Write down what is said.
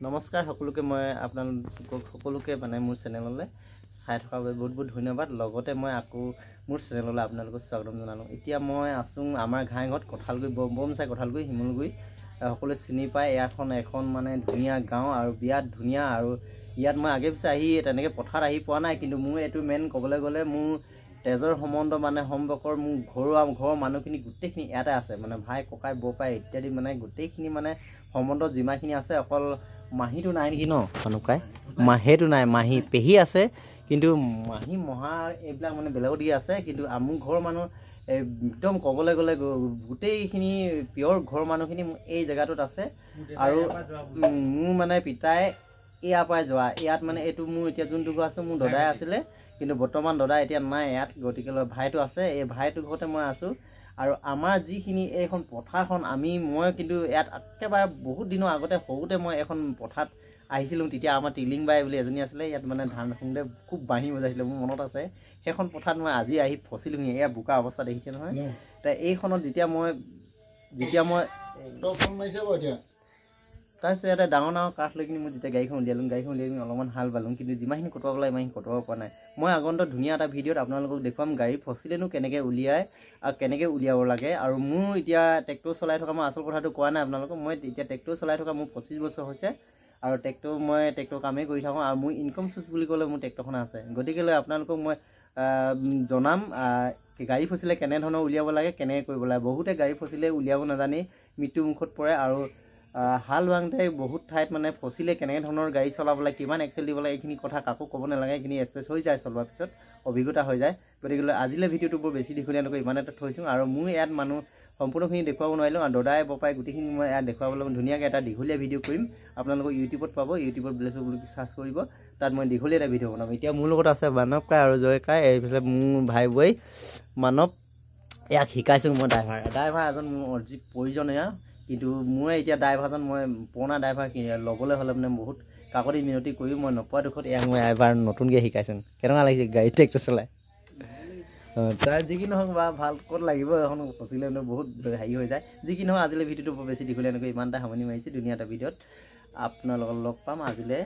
নমস্কাৰ সকলোকে মই আপোনালোকক সকলোকে মানে মোৰ চেনেললৈ চাই থকাৰ বাবে বহুত বহুত ধন্যবাদ। লগতে মই আকৌ মোৰ চেনেললৈ আপোনালোকক স্বাগতম জনালোঁ। এতিয়া মই আছোঁ আমাৰ ঘাইঘৰত কঁঠালগুৰি বমচাই কঁঠালগুৰি শিমলগুৰি সকলোৱে চিনি পায়। এখন মানে ধুনীয়া গাঁও আৰু বিৰাট ধুনীয়া। আৰু ইয়াত মই আগে পিছে আহি তেনেকৈ পথাৰত আহি পোৱা নাই, কিন্তু মোৰ এইটো মেইন ক'বলৈ গ'লে মোৰ তেজৰ সম্বন্ধ মানে সম্পৰ্কৰ মোৰ ঘৰৰ মানুহখিনি গোটেইখিনি ইয়াতে আছে, মানে ভাই ককাই বৰপাই ইত্যাদি মানে গোটেইখিনি মানে সম্বন্ধ যিমানখিনি আছে। অকল মাহীটো নাই নেকি ন মানুহকাই মাহেটো নাই, মাহী পেহী আছে, কিন্তু মাহী মহা এইবিলাক মানে বেলেগত দি আছে। কিন্তু মোৰ ঘৰৰ মানুহ একদম ক'বলৈ গ'লে গোটেইখিনি পিয়ৰ ঘৰৰ মানুহখিনি এই জেগাটোত আছে। আৰু মোৰ মানে পিতাই ইয়াৰ পৰাই যোৱা ইয়াত মানে এইটো মোৰ এতিয়া যোনটো ঘৰ আছে মোৰ দাদাই আছিলে, কিন্তু বৰ্তমান দাদা এতিয়া নাই ইয়াত, গতিকে ভাইটো আছে। এই ভাইটোৰ ঘৰতে মই আছোঁ। আৰু আমাৰ যিখিনি এইখন পথাৰখন মই কিন্তু ইয়াত একেবাৰে বহুত দিনৰ আগতে সৰুতে মই এখন পথাৰত আহিছিলোঁ। তেতিয়া আমাৰ টিলিং বাই বুলি এজনী আছিলে, ইয়াত মানে ধান খুন্দে খুব বাঁহী বজাইছিলে, মোৰ মনত আছে। সেইখন পথাৰত মই আজি আহি ফচিলোহি। এয়া বোকা অৱস্থা দেখিছে নহয়। এইখনত যেতিয়া মই তাৰপিছত ইয়াতে ডাঙৰ কাঠ লৈ কিনি মই যেতিয়া গাড়ীখন উলিয়ালোঁ অলপমান হাল বালোঁ, কিন্তু যিমানখিনি কটোৱাব লাগে ইমানখিনি কটোৱাব পৰা নাই। মই আগন্তুক ধুনীয়া এটা ভিডিঅ'ত আপোনালোকক দেখুৱাম গাড়ী ফচিলেনো কেনেকৈ উলিয়াই আৰু কেনেকৈ উলিয়াব লাগে। আৰু মোৰ এতিয়া ট্ৰেক্টৰ চলাই থকা মই আচল কথাটো কোৱা নাই আপোনালোকক। মই এতিয়া ট্ৰেক্টৰ চলাই থকা মোৰ 25 বছৰ হৈছে, আৰু মই ট্ৰেক্টৰ কামেই কৰি থাকোঁ। আৰু মোৰ ইনকম চ'ৰ্চ বুলি ক'লে মোৰ ট্ৰেক্টৰখন আছে। গতিকে আপোনালোকক মই জনাম গাড়ী ফচিলে কেনেধৰণৰ উলিয়াব লাগে, কেনেকৈ কৰিব লাগে। বহুতে গাড়ী ফচিলে উলিয়াব নাজানি মৃত্যু মুখত পৰে। আৰু হাল বাওঁতে বহুত ঠাইত মানে ফচিলে কেনেকৈ ধৰণৰ গাড়ী চলাব লাগে, কিমান এক্সেল দিব লাগে, এইখিনি কথা কাকো ক'ব নালাগে। এইখিনি এক্সপ্ৰেছ হৈ যায়, চলোৱাৰ পিছত অভিজ্ঞতা হৈ যায়। গতিকে আজিলৈ ভিডিঅ'টো বৰ বেছি দীঘলীয়া নকৰি ইমানতে থৈছোঁ। আৰু মোৰ ইয়াত মানুহ সম্পূৰ্ণখিনি দেখুৱাব নোৱাৰিলোঁ, আৰু দাদাই বপাই গোটেইখিনি মই ইয়াত দেখুৱাবলৈ ধুনীয়াকৈ এটা দীঘলীয়া ভিডিঅ' কৰিম। আপোনালোকক ইউটিউবত পাব, ইউটিউবত ব্লেছৰ বুলি চাৰ্চ কৰিব, তাত মই দীঘলীয়া এটা ভিডিঅ' বনাম। এতিয়া মোৰ লগত আছে মানৱ কাই আৰু জয় কাই, এইফালে মোৰ ভাই বৈ মানৱ। ইয়াক শিকাইছোঁ মই ড্ৰাইভাৰ এজন মোৰ অতি প্ৰয়োজনীয়। কিন্তু মই এতিয়া ড্ৰাইভাৰজন মই পুৰণা ড্ৰাইভাৰ ল'বলৈ হ'লে মানে বহুত কাকতি মিনতি কৰি মই নোপোৱা দুখত ইয়াক মই এবাৰ নতুনকৈ শিকাইছোঁ। কেনেকুৱা লাগিছে গাড়ী ট্ৰেক্টৰ চলাই? তাৰ যি কি নহওক বা ভাল ক'ত লাগিব, এখন ফচিলে মানে বহুত হেৰি হৈ যায়। যি কি নহওক আজিলৈ ভিডিঅ'টো বৰ বেছি দীঘলীয়া নকৰি ইমান এটা সামৰণি মাৰিছোঁ। ধুনীয়া এটা ভিডিঅ'ত আপোনালোকক লগ পাম। আজিলৈ